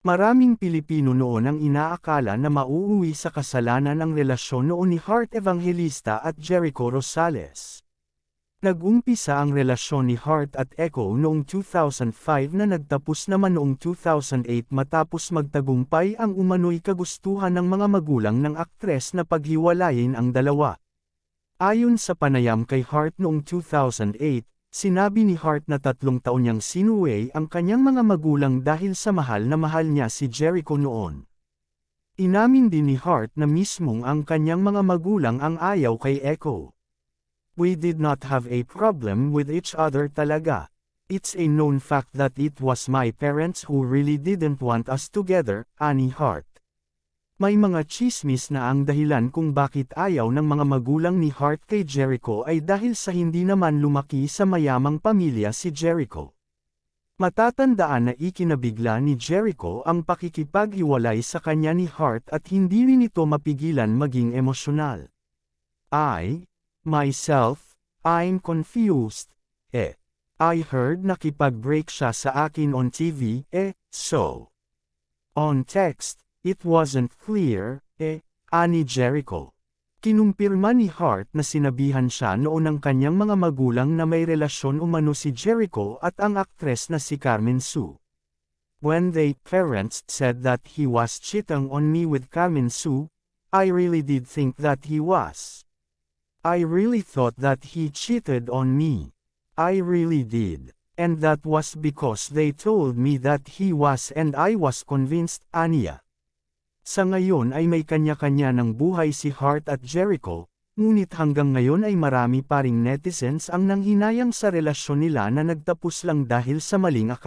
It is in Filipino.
Maraming Pilipino noon ang inaakala na mauuwi sa kasalanan ang relasyon noon ni Heart Evangelista at Jericho Rosales. Nag-umpisa ang relasyon ni Heart at Echo noong 2005 na nagtapos naman noong 2008 matapos magtagumpay ang umano'y kagustuhan ng mga magulang ng aktres na paghiwalayin ang dalawa. Ayon sa panayam kay Heart noong 2008, sinabi ni Heart na 3 taon niyang sinuway ang kanyang mga magulang dahil sa mahal na mahal niya si Jericho noon. Inamin din ni Heart na mismong ang kanyang mga magulang ang ayaw kay Echo. "We did not have a problem with each other talaga. It's a known fact that it was my parents who really didn't want us together," ani Heart. May mga tsismis na ang dahilan kung bakit ayaw ng mga magulang ni Heart kay Jericho ay dahil sa hindi naman lumaki sa mayamang pamilya si Jericho. Matatandaan na ikinabigla ni Jericho ang pakikipaghiwalay sa kanya ni Heart at hindi rin ito mapigilan maging emosyonal. I'm confused. I heard nakipag-break siya sa akin on TV, so. On text, it wasn't clear, ani Jericho. Kinumpirma ni Heart na sinabihan siya noon ng kanyang mga magulang na may relasyon umano si Jericho at ang aktres na si Carmen Sue. When their parents said that he was cheating on me with Carmen Sue, I really did think that he was. I really thought that he cheated on me. I really did. And that was because they told me that he was and I was convinced, aniya. Sa ngayon ay may kanya-kanya ng buhay si Heart at Jericho, ngunit hanggang ngayon ay marami pa ring netizens ang nanghinayang sa relasyon nila na nagtapos lang dahil sa maling akala.